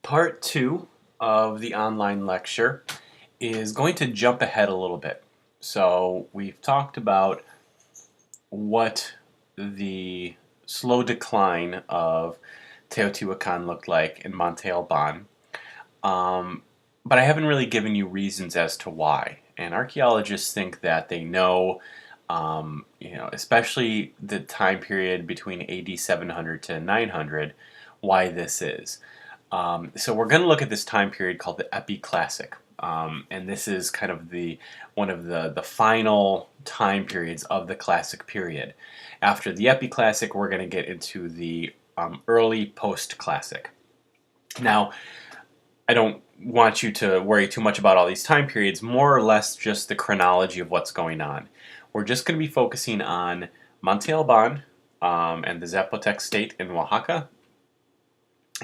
Part two of the online lecture is going to jump ahead a little bit. So we've talked about what the slow decline of Teotihuacan looked like in Monte Alban, um, but I haven't really given you reasons as to why. And archaeologists think that they know, especially the time period between AD 700 to 900, why this is. So we're going to look at this time period called the Epiclassic, and this is kind of one of the final time periods of the Classic period. After the Epiclassic, we're going to get into the early post-Classic. Now, I don't want you to worry too much about all these time periods, more or less just the chronology of what's going on. We're just going to be focusing on Monte Alban and the Zapotec state in Oaxaca,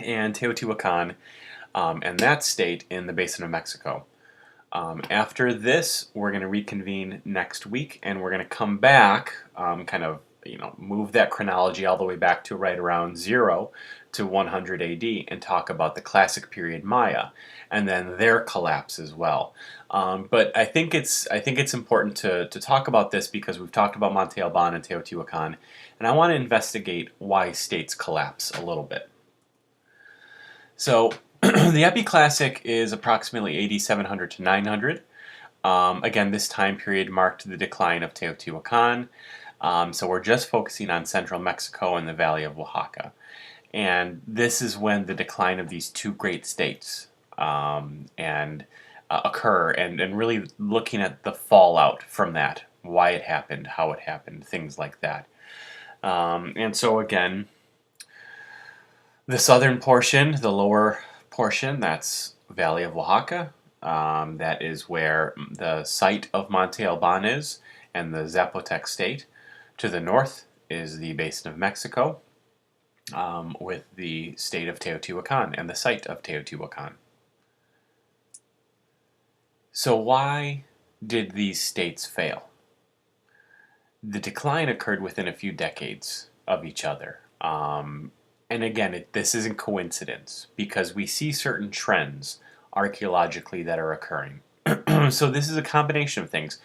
and Teotihuacan and that state in the Basin of Mexico. After this, we're going to reconvene next week, and we're going to come back, move that chronology all the way back to right around 0 to 100 AD and talk about the Classic period Maya, and then their collapse as well. But I think it's important to talk about this because we've talked about Monte Alban and Teotihuacan, and I want to investigate why states collapse a little bit. So the Epiclassic is approximately AD 700 to 900. Again, this time period marked the decline of Teotihuacan. So we're just focusing on central Mexico and the Valley of Oaxaca. And this is when the decline of these two great states occur, and really looking at the fallout from that, why it happened, how it happened, things like that. And so again, the southern portion, the lower portion, that's Valley of Oaxaca. That is where the site of Monte Alban is, and the Zapotec state. To the north is the Basin of Mexico, with the state of Teotihuacan and the site of Teotihuacan. So why did these states fail? The decline occurred within a few decades of each other. And again, this isn't coincidence because we see certain trends archaeologically that are occurring. So this is a combination of things.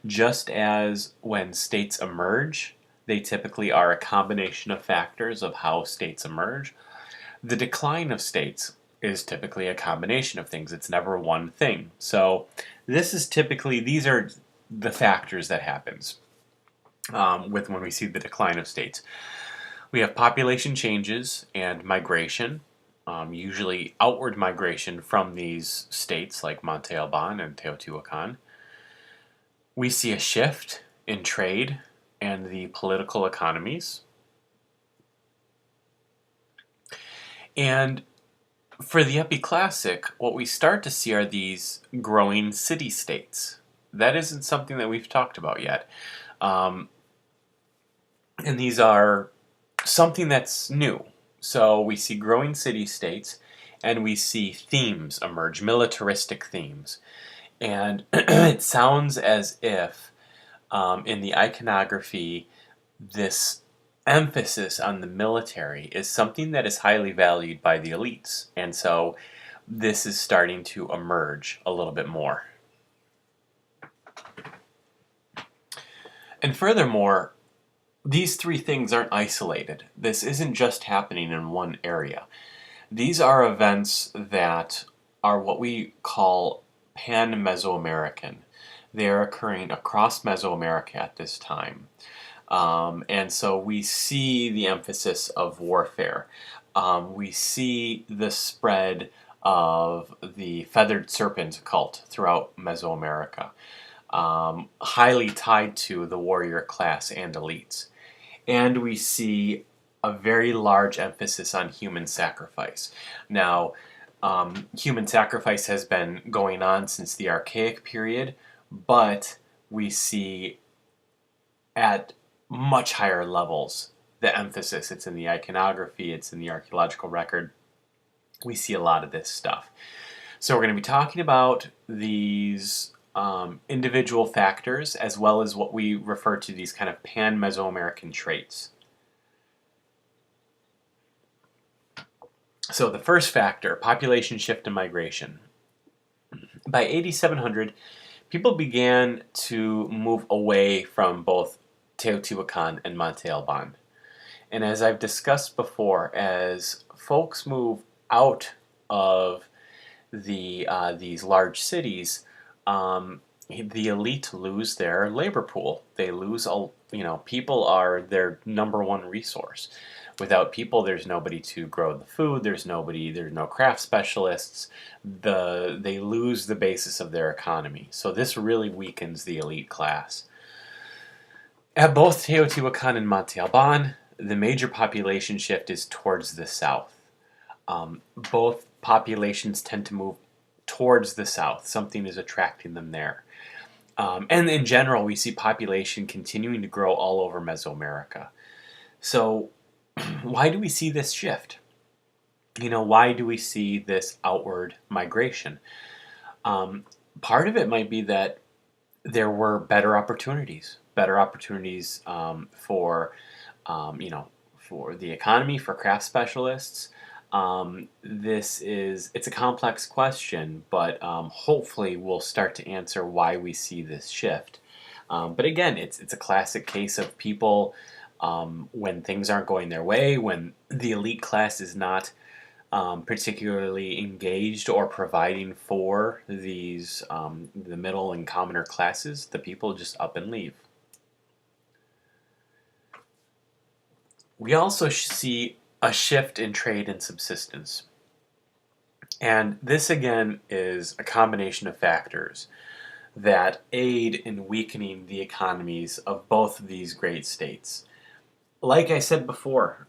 Just as when states emerge, they typically are a combination of factors of how states emerge. The decline of states is typically a combination of things. It's never one thing. So these are the factors that happens with when we see the decline of states. We have population changes and migration, usually outward migration from these states like Monte Alban and Teotihuacan. We see a shift in trade and the political economies. And for the Epiclassic, what we start to see are these growing city-states. That isn't something that we've talked about yet. And these are something that's new. So we see growing city-states, and we see themes emerge, militaristic themes. And it sounds as if in the iconography, this emphasis on the military is something that is highly valued by the elites. And so this is starting to emerge a little bit more. And furthermore, these three things aren't isolated. This isn't just happening in one area. These are events that are what we call pan-Mesoamerican. They are occurring across Mesoamerica at this time. And so we see the emphasis of warfare. We see the spread of the feathered serpent cult throughout Mesoamerica, highly tied to the warrior class and elites. And we see a very large emphasis on human sacrifice. Now, human sacrifice has been going on since the Archaic period, but we see at much higher levels the emphasis. It's in the iconography, it's in the archaeological record. We see a lot of this stuff. So we're going to be talking about these individual factors as well as what we refer to these kind of pan-Mesoamerican traits. So the first factor, population shift and migration. By 8700, people began to move away from both Teotihuacan and Monte Alban. And as I've discussed before, as folks move out of these large cities, the elite lose their labor pool. They lose, people are their number one resource. Without people, there's nobody to grow the food. There's no craft specialists. They lose the basis of their economy. So this really weakens the elite class. At both Teotihuacan and Monte Alban, the major population shift is towards the south. Both populations tend to move towards the south. Something is attracting them there. And in general, we see population continuing to grow all over Mesoamerica. So why do we see this shift? Why do we see this outward migration? Part of it might be that there were better opportunities for the economy, for craft specialists. It's a complex question, but hopefully we'll start to answer why we see this shift. But again, it's a classic case of people, when things aren't going their way, when the elite class is not particularly engaged or providing for the middle and commoner classes, the people just up and leave. We also see a shift in trade and subsistence. And this again is a combination of factors that aid in weakening the economies of both of these great states. Like I said before,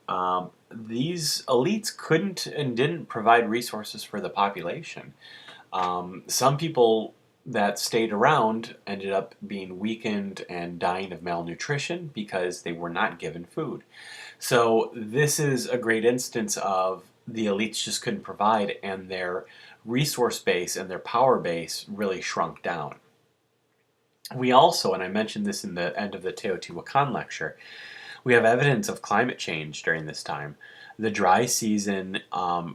these elites couldn't and didn't provide resources for the population. Some people that stayed around ended up being weakened and dying of malnutrition because they were not given food. So this is a great instance of the elites just couldn't provide, and their resource base and their power base really shrunk down. We also, and I mentioned this in the end of the Teotihuacan lecture, we have evidence of climate change during this time. The dry season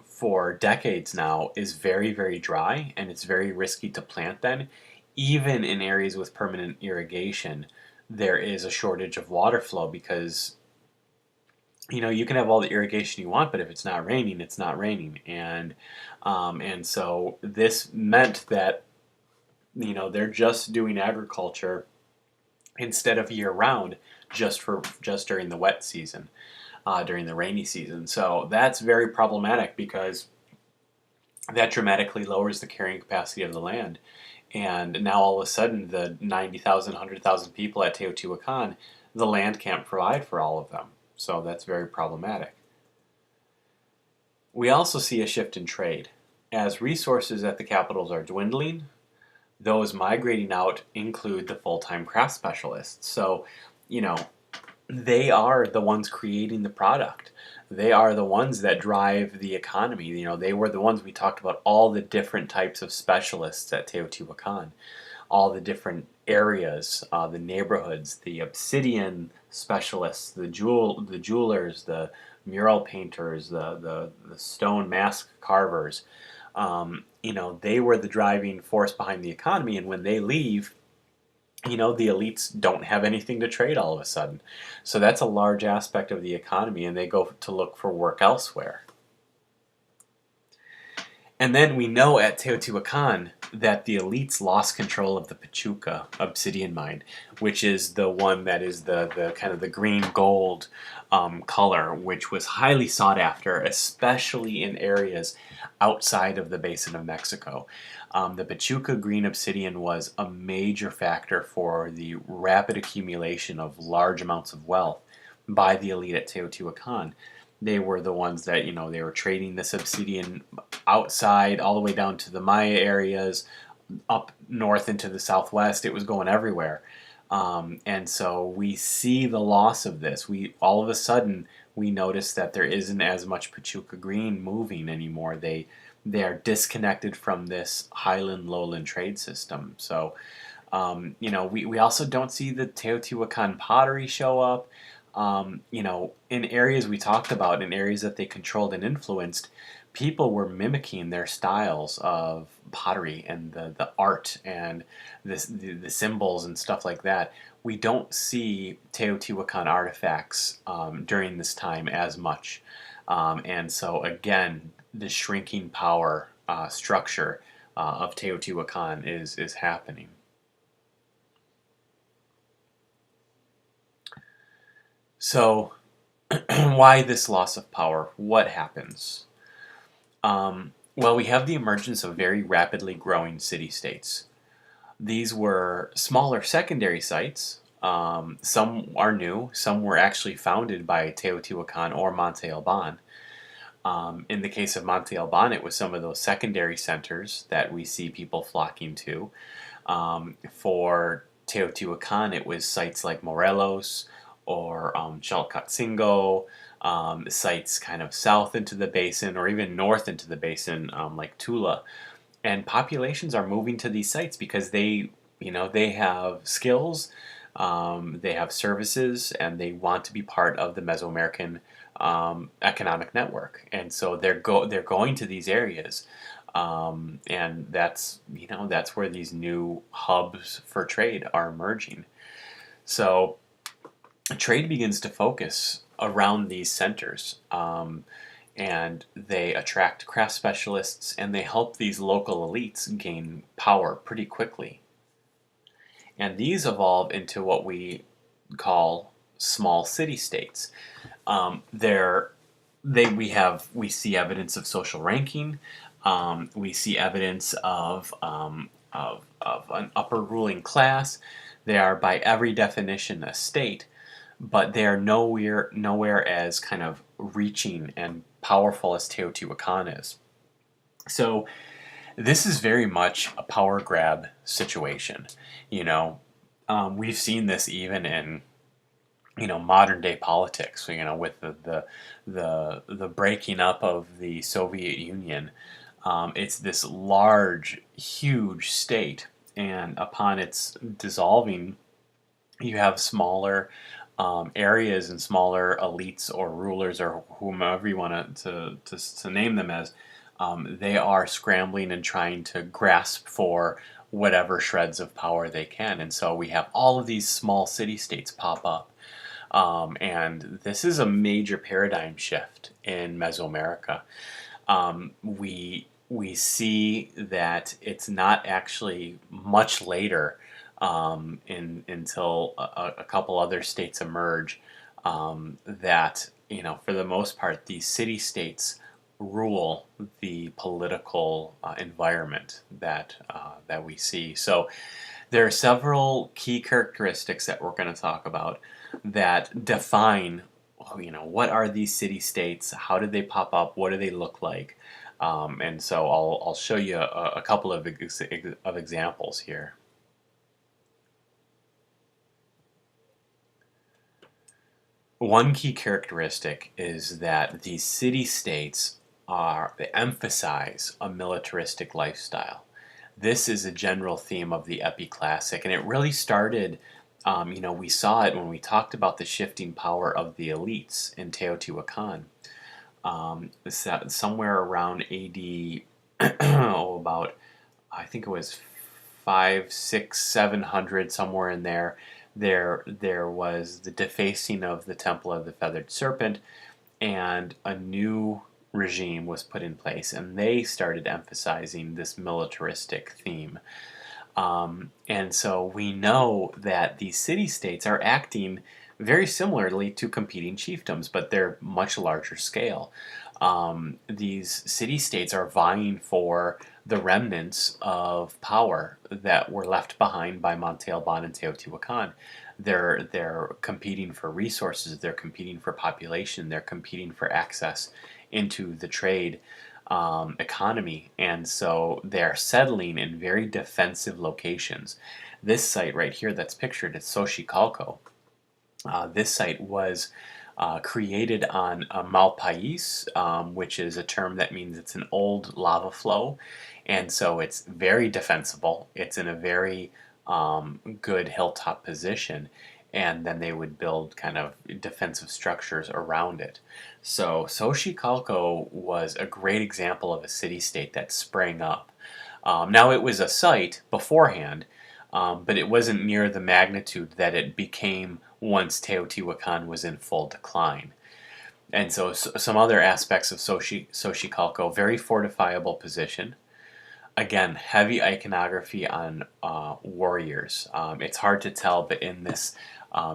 for decades now is very, very dry, and it's very risky to plant then. Even in areas with permanent irrigation, there is a shortage of water flow because you can have all the irrigation you want, but if it's not raining, it's not raining. And so this meant that they're just doing agriculture instead of year round, just during the wet season, during the rainy season. So that's very problematic because that dramatically lowers the carrying capacity of the land. And now all of a sudden, the 90,000, 100,000 people at Teotihuacan, the land can't provide for all of them. So that's very problematic. We also see a shift in trade. As resources at the capitals are dwindling, those migrating out include the full-time craft specialists. So, they are the ones creating the product. They are the ones that drive the economy. They were the ones we talked about, all the different types of specialists at Teotihuacan, all the different areas, the neighborhoods, the obsidian specialists, the jewelers, the mural painters, the stone mask carvers. They were the driving force behind the economy, and when they leave, the elites don't have anything to trade all of a sudden. So that's a large aspect of the economy, and they go to look for work elsewhere. And then we know at Teotihuacan that the elites lost control of the Pachuca obsidian mine, which is the one that is the kind of the green gold color, which was highly sought after, especially in areas outside of the Basin of Mexico. The Pachuca green obsidian was a major factor for the rapid accumulation of large amounts of wealth by the elite at Teotihuacan. They were the ones that, they were trading this obsidian outside all the way down to the Maya areas, up north into the southwest. It was going everywhere. And so we see the loss of this. All of a sudden, we notice that there isn't as much Pachuca green moving anymore. They are disconnected from this highland-lowland trade system. So, we also don't see the Teotihuacan pottery show up. In areas we talked about, in areas that they controlled and influenced, people were mimicking their styles of pottery and the art and the symbols and stuff like that. We don't see Teotihuacan artifacts during this time as much. And so, again, the shrinking power structure of Teotihuacan is happening. So, why this loss of power? What happens? Well, we have the emergence of very rapidly growing city-states. These were smaller secondary sites. Some are new, some were actually founded by Teotihuacan or Monte Alban. In the case of Monte Alban, it was some of those secondary centers that we see people flocking to. For Teotihuacan, it was sites like Morelos or Chalcatzingo, sites kind of south into the basin or even north into the basin, like Tula. And populations are moving to these sites because they have skills, they have services, and they want to be part of the Mesoamerican economic network. And so they're going to these areas, and that's where these new hubs for trade are emerging. So trade begins to focus around these centers. And they attract craft specialists and they help these local elites gain power pretty quickly. And these evolve into what we call small city states. We see evidence of social ranking. We see evidence of an upper ruling class. They are by every definition a state, but they are nowhere as kind of reaching and powerful as Teotihuacan is. So this is very much a power grab situation. We've seen this even in modern day politics. With the breaking up of the Soviet Union, it's this large, huge state, and upon its dissolving, you have smaller areas and smaller elites or rulers or whomever you want to name them as. They are scrambling and trying to grasp for whatever shreds of power they can. And so we have all of these small city-states pop up. And this is a major paradigm shift in Mesoamerica. We see that it's not actually much later until a couple other states emerge, that for the most part these city-states rule the political environment that we see. So there are several key characteristics that we're going to talk about that define what are these city-states, how did they pop up, what do they look like, and so I'll show you a couple of examples here. One key characteristic is that these city-states they emphasize a militaristic lifestyle. This is a general theme of the Epi-Classic, and it really started, we saw it when we talked about the shifting power of the elites in Teotihuacan. Somewhere around AD, about, I think it was 5, 6, 700, somewhere in there. There was the defacing of the Temple of the Feathered Serpent, and a new regime was put in place, and they started emphasizing this militaristic theme. And so we know that these city-states are acting very similarly to competing chiefdoms, but they're much larger scale. These city-states are vying for the remnants of power that were left behind by Monte Alban and Teotihuacan. They're competing for resources, they're competing for population, they're competing for access into the trade economy, and so they're settling in very defensive locations. This site right here that's pictured is Xochicalco. This site was created on Malpais, which is a term that means it's an old lava flow, and so it's very defensible. It's in a very good hilltop position, and then they would build kind of defensive structures around it. So Xochicalco was a great example of a city-state that sprang up. Now it was a site beforehand, but it wasn't near the magnitude that it became once Teotihuacan was in full decline. And so some other aspects of Xochicalco: very fortifiable position. Again, heavy iconography on warriors. It's hard to tell, but in this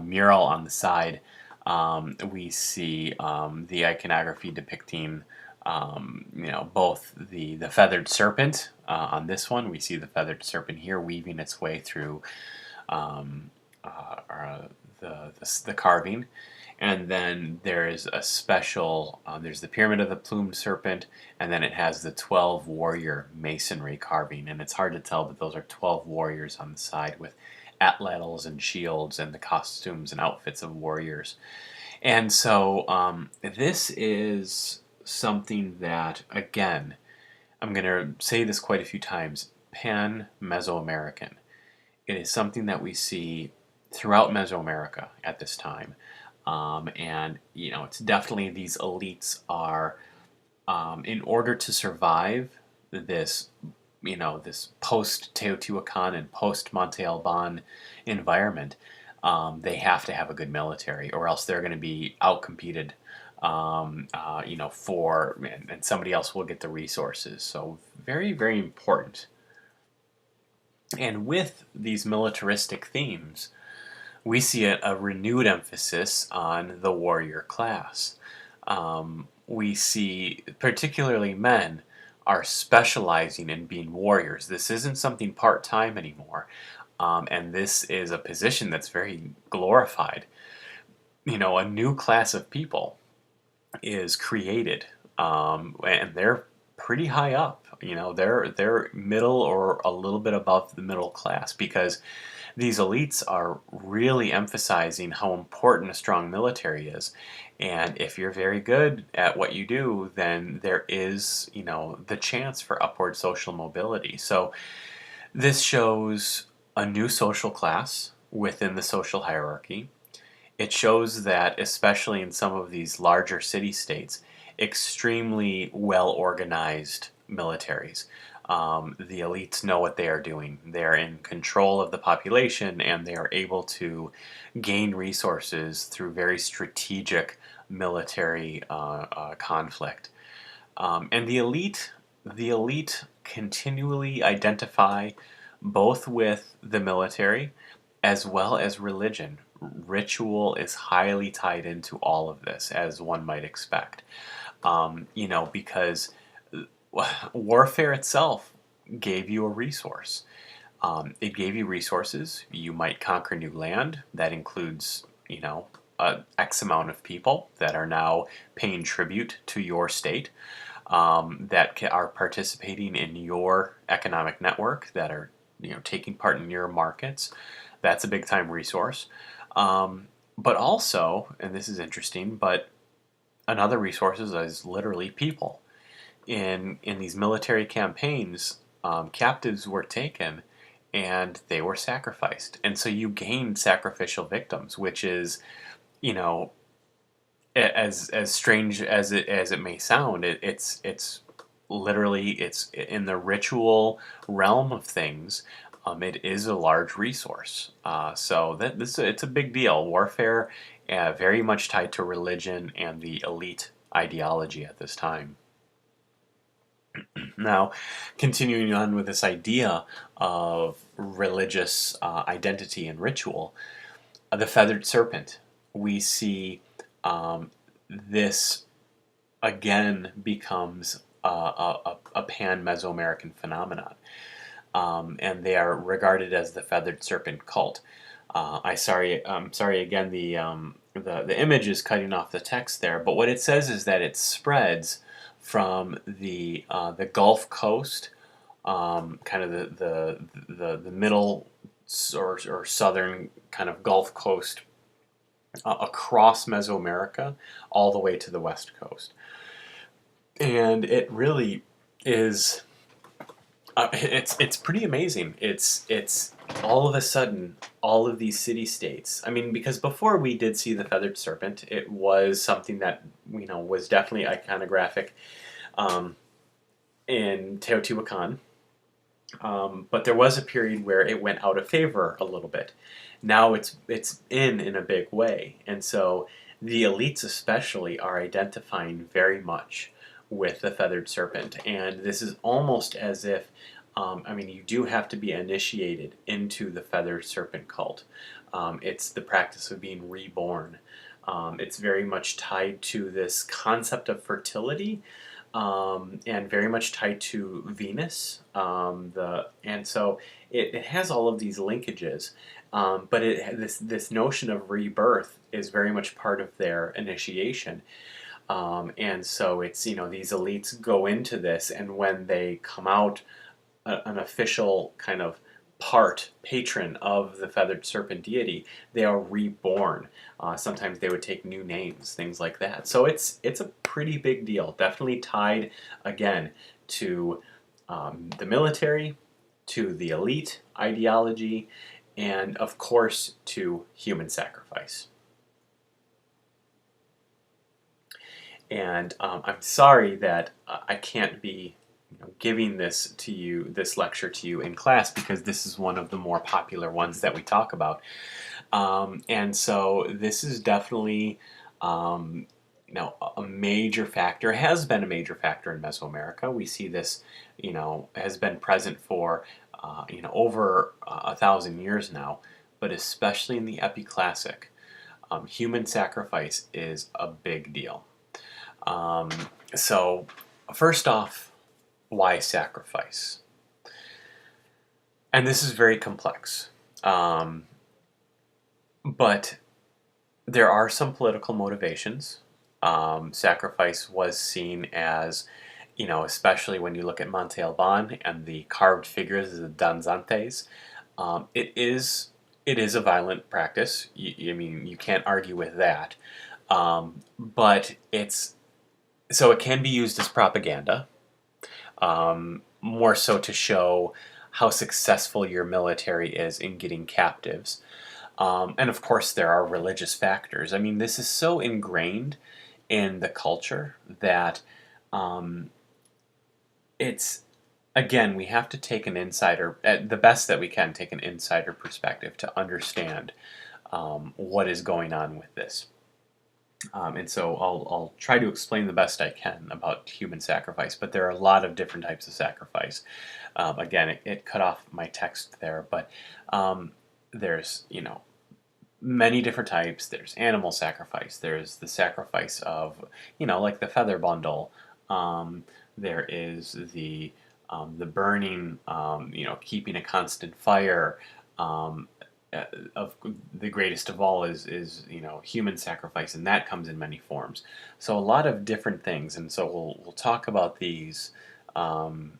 mural on the side, we see the iconography depicting, both the feathered serpent on this one. We see the feathered serpent here weaving its way through the carving. And then there's a special, there's the Pyramid of the Plumed Serpent, and then it has the 12 warrior masonry carving. And it's hard to tell, but those are 12 warriors on the side with atlatls and shields and the costumes and outfits of warriors. And so this is something that, again, I'm going to say this quite a few times, pan-Mesoamerican. It is something that we see throughout Mesoamerica at this time. And it's definitely, these elites are, in order to survive this, this post-Teotihuacan and post-Monte Alban environment, they have to have a good military, or else they're going to be outcompeted, and somebody else will get the resources. So very, very important. And with these militaristic themes, we see a renewed emphasis on the warrior class. We see, particularly men, are specializing in being warriors. This isn't something part-time anymore, and this is a position that's very glorified. A new class of people is created, and they're pretty high up. They're middle or a little bit above the middle class, because these elites are really emphasizing how important a strong military is. And if you're very good at what you do, then there is, the chance for upward social mobility. So this shows a new social class within the social hierarchy. It shows that, especially in some of these larger city-states, extremely well-organized militaries. The elites know what they are doing. They're in control of the population, and they are able to gain resources through very strategic military conflict. And the elite continually identify both with the military as well as religion. Ritual is highly tied into all of this, as one might expect. Because warfare itself gave you a resource. It gave you resources. You might conquer new land. That includes, X amount of people that are now paying tribute to your state, that are participating in your economic network, that are, taking part in your markets. That's a big time resource. But also, and this is interesting, but another resource is literally people. In these military campaigns, captives were taken and they were sacrificed. And so you gained sacrificial victims, which is, as strange as it may sound, it's literally, it's in the ritual realm of things. It is a large resource. So it's a big deal. Warfare, very much tied to religion and the elite ideology at this time. Now, continuing on with this idea of religious identity and ritual, the feathered serpent, we see this again becomes a pan-Mesoamerican phenomenon. And they are regarded as the feathered serpent cult. I'm sorry again, the image is cutting off the text there, but what it says is that it spreads from the Gulf Coast, kind of the middle or southern kind of Gulf Coast, across Mesoamerica all the way to the West Coast. And it really is, it's pretty amazing. It's all of a sudden, all of these city-states, I mean, because before we did see the feathered serpent, it was something that, was definitely iconographic um, in Teotihuacan. But there was a period where it went out of favor a little bit. Now it's in a big way, and so the elites especially are identifying very much with the feathered serpent, and this is almost as if, I mean, you do have to be initiated into the feathered serpent cult. It's the practice of being reborn. It's very much tied to this concept of fertility, and very much tied to Venus. And so it has all of these linkages, but this notion of rebirth is very much part of their initiation. And so it's, these elites go into this, and when they come out an official kind of patron of the feathered serpent deity, they are reborn. Sometimes they would take new names, things like that. So it's a pretty big deal. Definitely tied again to the military, to the elite ideology, and of course to human sacrifice. And I'm sorry that I can't be giving this lecture to you in class, because this is one of the more popular ones that we talk about. And so this is definitely, a major factor, has been a major factor in Mesoamerica. We see this, has been present for, over 1,000 years now, but especially in the Epiclassic, human sacrifice is a big deal. So first off, why sacrifice? And this is very complex. But there are some political motivations. Sacrifice was seen as, especially when you look at Monte Alban and the carved figures of the danzantes, it is a violent practice. I mean, you can't argue with that. But so it can be used as propaganda, more so to show how successful your military is in getting captives. And of course, there are religious factors. I mean, this is so ingrained in the culture that it's, again, we have to take an insider, at the best that we can, take an insider perspective to understand what is going on with this. And so I'll try to explain the best I can about human sacrifice, but there are a lot of different types of sacrifice. Again, it cut off my text there, but there's, many different types. There's animal sacrifice. There's the sacrifice of, like the feather bundle. There is the burning, keeping a constant fire. Of the greatest of all is human sacrifice, and that comes in many forms. So a lot of different things, and so we'll talk about these, and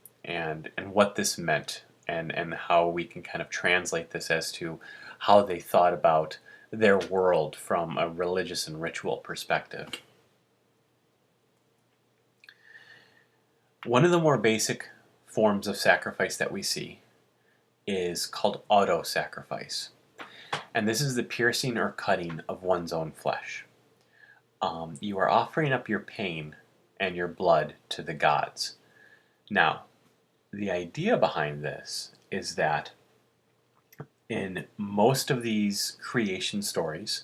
what this meant, and how we can kind of translate this as to how they thought about their world from a religious and ritual perspective. One of the more basic forms of sacrifice that we see is called auto-sacrifice. And this is the piercing or cutting of one's own flesh. You are offering up your pain and your blood to the gods. Now, the idea behind this is that in most of these creation stories,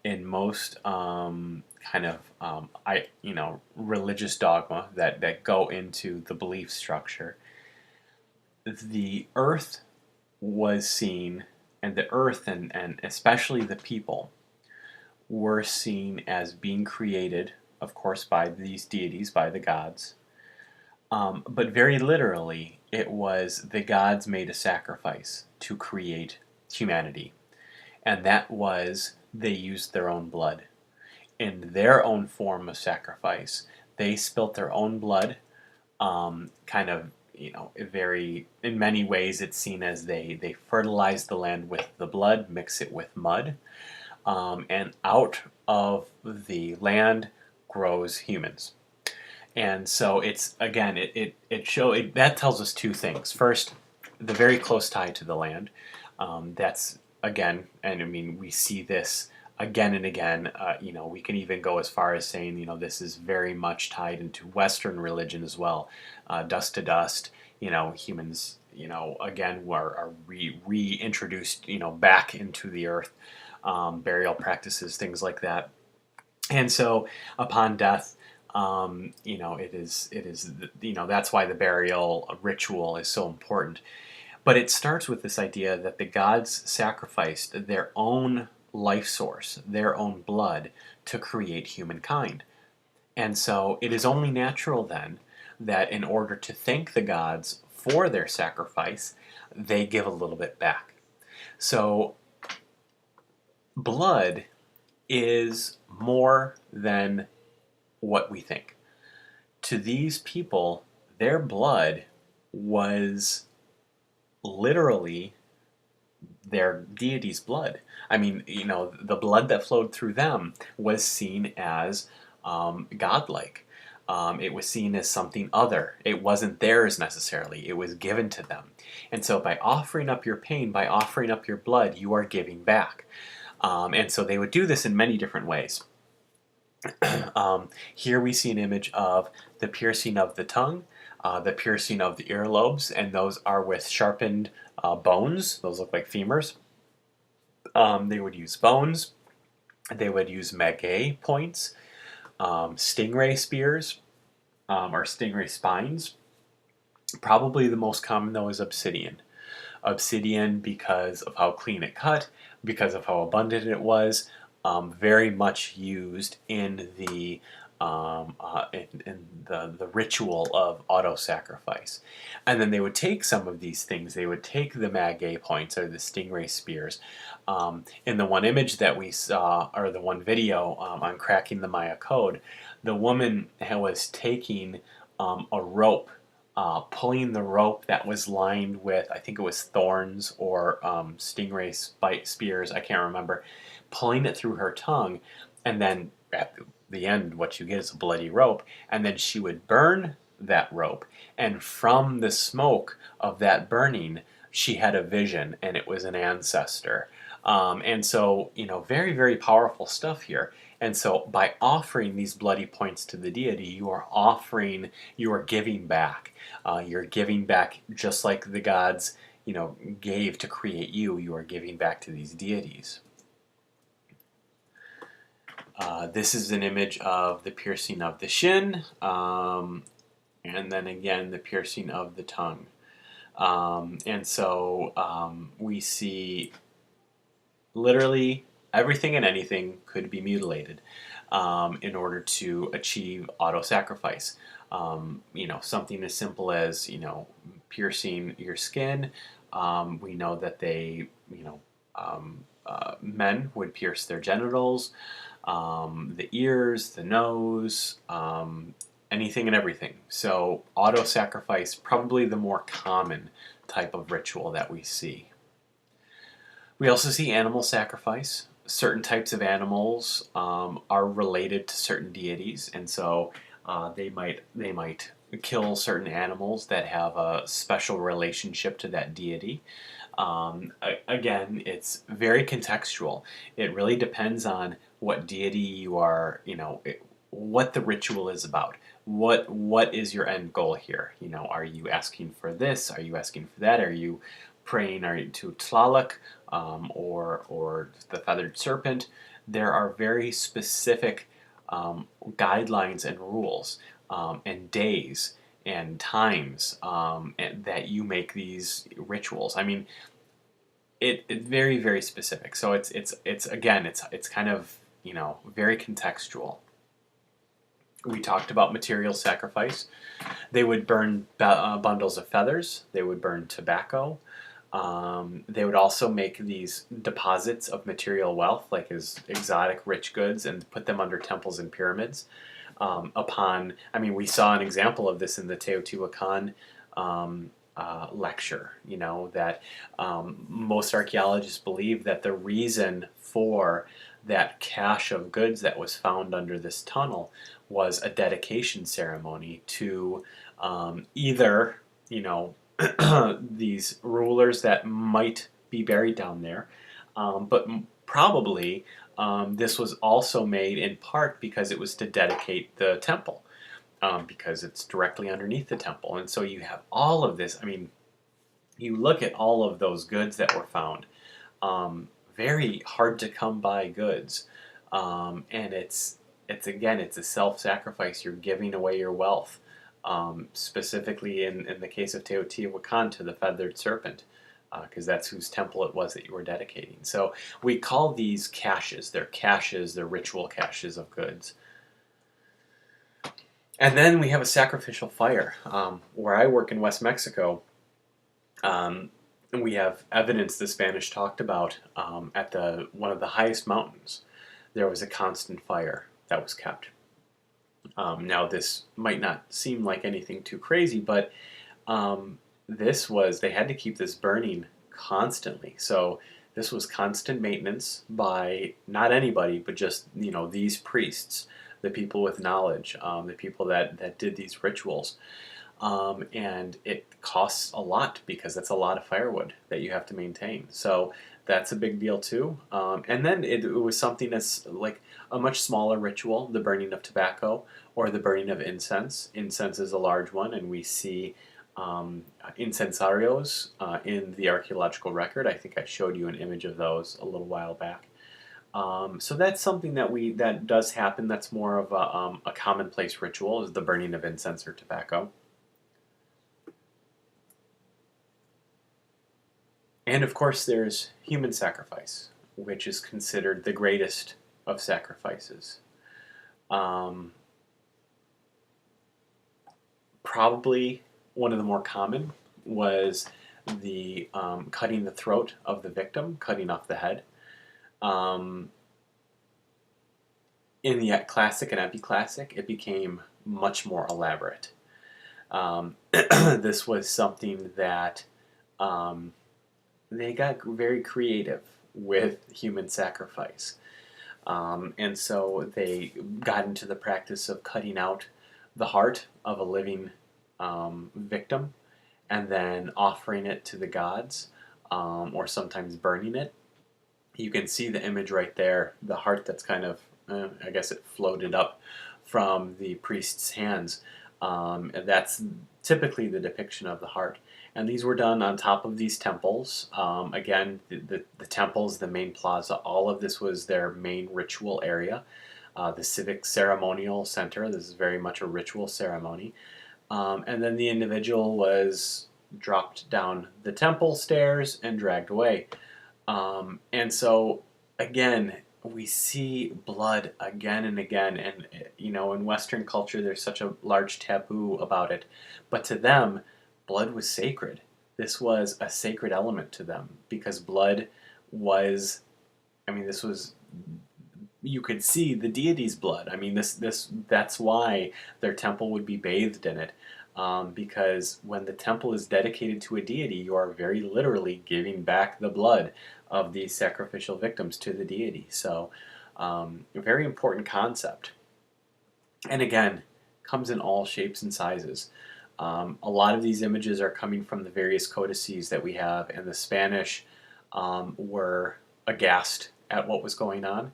in most religious dogma that go into the belief structure, the earth was seen, and the earth and especially the people were seen as being created, of course, by these deities, by the gods. But very literally, it was the gods made a sacrifice to create humanity. And that was, they used their own blood. In their own form of sacrifice, they spilt their own blood, kind of, in many ways it's seen as they fertilize the land with the blood, mix it with mud, and out of the land grows humans. And so it's, again, that tells us two things. First, the very close tie to the land. That's again, and I mean, we see this again and again. We can even go as far as saying, this is very much tied into Western religion as well. Dust to dust. Humans, again, are reintroduced, back into the earth. Burial practices, things like that. And so, upon death, it is, that's why the burial ritual is so important. But it starts with this idea that the gods sacrificed their own life source, their own blood, to create humankind. And so it is only natural then that in order to thank the gods for their sacrifice, they give a little bit back. So blood is more than what we think. To these people, their blood was literally their deity's blood. I mean, the blood that flowed through them was seen as godlike. It was seen as something other. It wasn't theirs necessarily. It was given to them. And so by offering up your pain, by offering up your blood, you are giving back. And so they would do this in many different ways. Here we see an image of the piercing of the tongue, the piercing of the earlobes, and those are with sharpened bones. Those look like femurs. They would use bones. They would use maguey points, stingray spears, or stingray spines. Probably the most common, though, is obsidian. Obsidian, because of how clean it cut, because of how abundant it was, very much used in the the ritual of auto-sacrifice. And then they would take some of these things. They would take the maguey points or the stingray spears. In the one image that we saw, or the one video on Cracking the Maya Code, the woman was taking a rope, pulling the rope that was lined with, I think it was thorns or stingray spears, I can't remember, pulling it through her tongue, and then at the end what you get is a bloody rope, and then she would burn that rope, and from the smoke of that burning she had a vision, and it was an ancestor. And so, very, very powerful stuff here. And so by offering these bloody points to the deity, you are giving back. You're giving back just like the gods, gave to create you. You are giving back to these deities. This is an image of the piercing of the shin, and then again the piercing of the tongue. And so we see literally everything and anything could be mutilated in order to achieve auto-sacrifice. Something as simple as, piercing your skin. We know that men would pierce their genitals, the ears, the nose, anything and everything. So auto-sacrifice, probably the more common type of ritual that we see. We also see animal sacrifice. Certain types of animals are related to certain deities, and so they might kill certain animals that have a special relationship to that deity. Again, it's very contextual. It really depends on what deity you are, what the ritual is about. What is your end goal here? Are you asking for this? Are you asking for that? Are you praying to Tlaloc or the feathered serpent? There are very specific guidelines and rules and days and times that you make these rituals. I mean, it's very, very specific. So it's kind of, very contextual. We talked about material sacrifice. They would burn bundles of feathers. They would burn tobacco. They would also make these deposits of material wealth, like as exotic rich goods, and put them under temples and pyramids. We saw an example of this in the Teotihuacan lecture, that most archaeologists believe that the reason for that cache of goods that was found under this tunnel was a dedication ceremony to either, these rulers that might be buried down there. But probably this was also made in part because it was to dedicate the temple, because it's directly underneath the temple. And so you have all of this. I mean, you look at all of those goods that were found, very hard to come by goods, and it's again, it's a self-sacrifice. You're giving away your wealth, specifically in the case of Teotihuacan, to the feathered serpent, because that's whose temple it was that you were dedicating. So we call these caches. They're caches. They're ritual caches of goods. And then we have a sacrificial fire. Where I work in West Mexico, we have evidence the Spanish talked about, at one of the highest mountains. There was a constant fire that was kept. Now, this might not seem like anything too crazy, but they had to keep this burning constantly. So this was constant maintenance by not anybody, but just, these priests, the people with knowledge, the people that did these rituals. And it costs a lot, because that's a lot of firewood that you have to maintain. So that's a big deal too. And then it was something that's like a much smaller ritual, the burning of tobacco or the burning of incense. Incense is a large one, and we see incensarios in the archaeological record. I think I showed you an image of those a little while back. So that's something that does happen. That's more of a commonplace ritual, is the burning of incense or tobacco. And of course, there's human sacrifice, which is considered the greatest of sacrifices. Probably one of the more common was the cutting the throat of the victim, cutting off the head. In the classic and epi-classic, it became much more elaborate. This was something that they got very creative with human sacrifice. And so they got into the practice of cutting out the heart of a living victim and then offering it to the gods, or sometimes burning it. You can see the image right there, the heart that's kind of, I guess it floated up from the priest's hands. And that's typically the depiction of the heart. And these were done on top of these temples. Again, the temples, the main plaza, all of this was their main ritual area. The civic ceremonial center, this is very much a ritual ceremony. And then the individual was dropped down the temple stairs and dragged away. And so, again, we see blood again and again. And, in Western culture, there's such a large taboo about it. But to them, blood was sacred. This was a sacred element to them, because blood was, this was, you could see the deity's blood. That's why their temple would be bathed in it. Because when the temple is dedicated to a deity, you are very literally giving back the blood of these sacrificial victims to the deity. So, a very important concept. And again, comes in all shapes and sizes. A lot of these images are coming from the various codices that we have, and the Spanish were aghast at what was going on.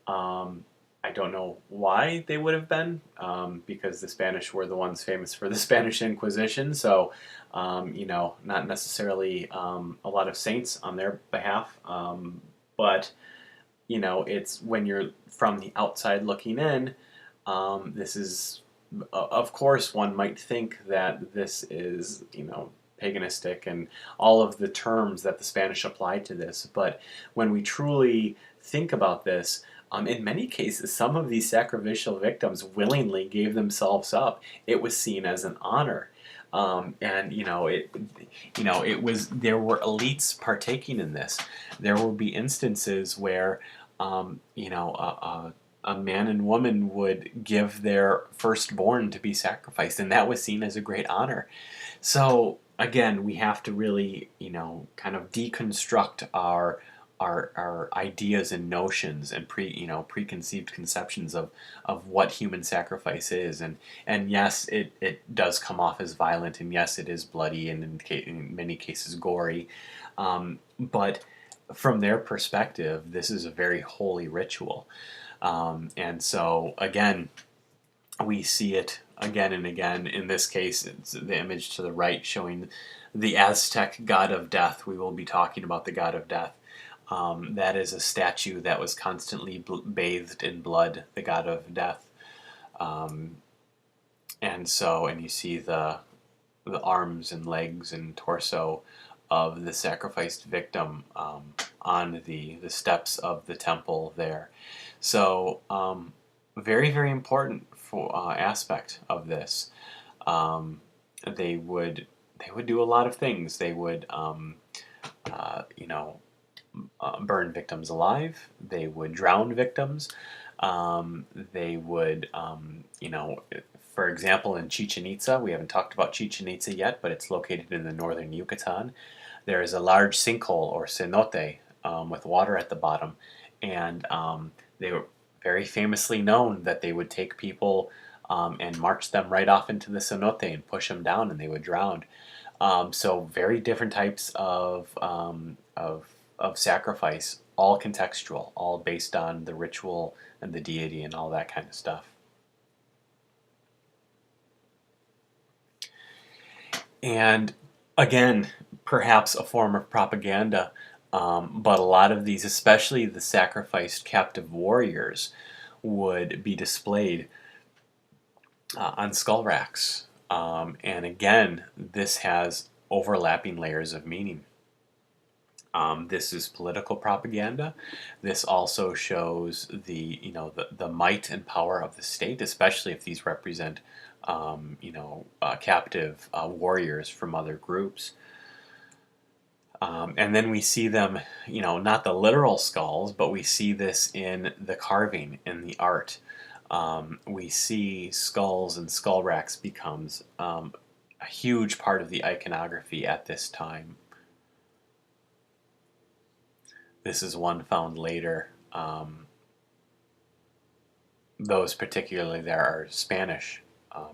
I don't know why they would have been, because the Spanish were the ones famous for the Spanish Inquisition, so, not necessarily a lot of saints on their behalf, but, it's when you're from the outside looking in, this is, of course, one might think that this is, paganistic and all of the terms that the Spanish applied to this, but when we truly think about this, in many cases, some of these sacrificial victims willingly gave themselves up. It was seen as an honor, and it was, there were elites partaking in this. There will be instances where, a man and woman would give their firstborn to be sacrificed, and that was seen as a great honor. So again, we have to really, kind of deconstruct our our ideas and notions and preconceived conceptions of what human sacrifice is. And yes, it does come off as violent, and yes, it is bloody, and in many cases gory, but from their perspective, this is a very holy ritual. And so again, we see it again and again. In this case, it's the image to the right showing the Aztec god of death. We will be talking about the god of death. That is a statue that was constantly bathed in blood, the god of death. And you see the arms and legs and torso of the sacrificed victim on the steps of the temple there. So very, very important for aspect of this. They would do a lot of things. They would burn victims alive. They would drown victims. They would, for example, in Chichen Itza, we haven't talked about Chichen Itza yet, but it's located in the northern Yucatan. There is a large sinkhole or cenote with water at the bottom, and they were very famously known that they would take people and march them right off into the cenote and push them down, and they would drown. So very different types of sacrifice, all contextual, all based on the ritual and the deity and all that kind of stuff. And again, perhaps a form of propaganda, but a lot of these, especially the sacrificed captive warriors, would be displayed on skull racks. And again, this has overlapping layers of meaning. This is political propaganda. This also shows the might and power of the state, especially if these represent captive warriors from other groups. And then we see them, not the literal skulls, but we see this in the carving, in the art. We see skulls and skull racks becomes a huge part of the iconography at this time. This is one found later. Those particularly there are Spanish,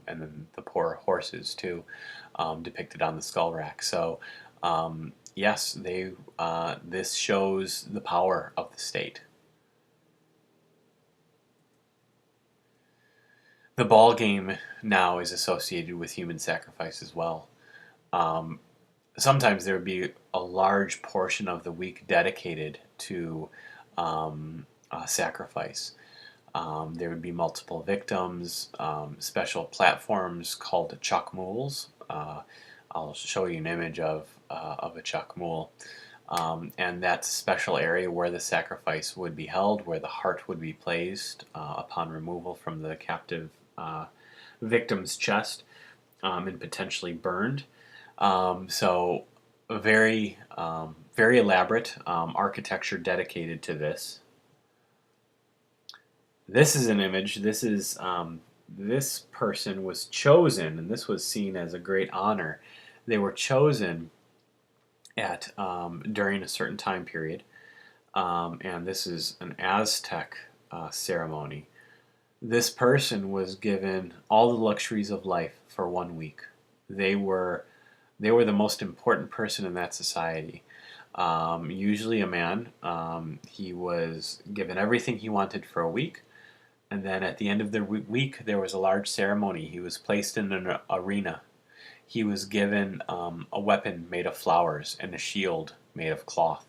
and then the poor horses too, depicted on the skull rack. So yes, this shows the power of the state. The ball game now is associated with human sacrifice as well. Sometimes there would be a large portion of the week dedicated to sacrifice. There would be multiple victims, special platforms called chakmuls. I'll show you an image of a chakmul. And that's a special area where the sacrifice would be held, where the heart would be placed upon removal from the captive victim's chest, and potentially burned. So very, very elaborate architecture dedicated to this. This is an image. This is this person was chosen, and this was seen as a great honor. They were chosen at during a certain time period, and this is an Aztec ceremony. This person was given all the luxuries of life for 1 week. They were the most important person in that society. Usually a man. He was given everything he wanted for a week, and then at the end of the week there was a large ceremony. He was placed in an arena. He was given a weapon made of flowers and a shield made of cloth,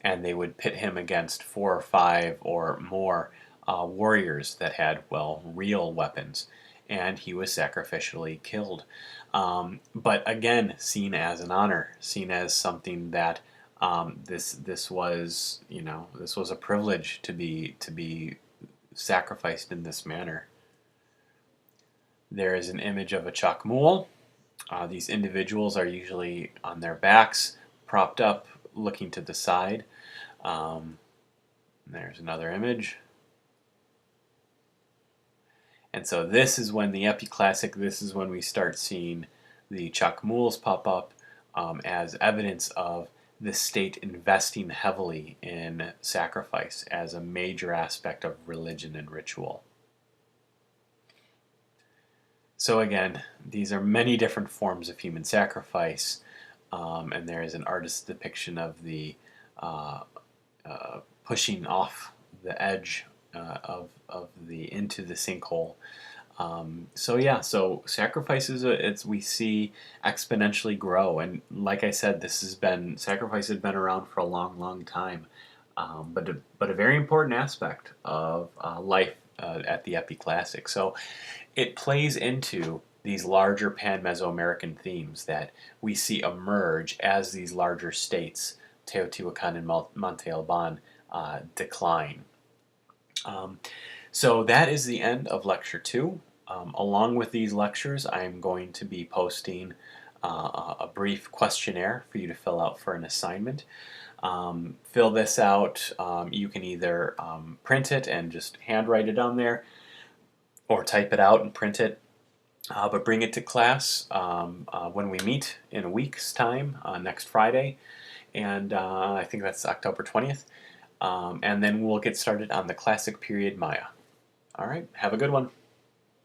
and they would pit him against 4 or 5 or more warriors that had, real weapons, and he was sacrificially killed. But again, seen as an honor, seen as something that this was a privilege to be sacrificed in this manner. There is an image of a chakmul. These individuals are usually on their backs, propped up, looking to the side. There's another image. And so this is when the Epiclassic, this is when we start seeing the chakmuls pop up as evidence of the state investing heavily in sacrifice as a major aspect of religion and ritual. So again, these are many different forms of human sacrifice, and there is an artist's depiction of the uh, pushing off the edge of the into the sinkhole. So yeah, so sacrifices it's we see exponentially grow, and like I said, this has been sacrifice had been around for a long, long time, but a very important aspect of life at the Epi Classic. So it plays into these larger Pan-Mesoamerican themes that we see emerge as these larger states, Teotihuacan and Monte Alban, decline. Um, so that is the end of Lecture 2. Along with these lectures, I'm going to be posting a brief questionnaire for you to fill out for an assignment. Fill this out. You can either print it and just handwrite it on there, or type it out and print it. But bring it to class when we meet in a week's time, next Friday, and I think that's October 20th. And then we'll get started on the Classic Period Maya. All right, have a good one.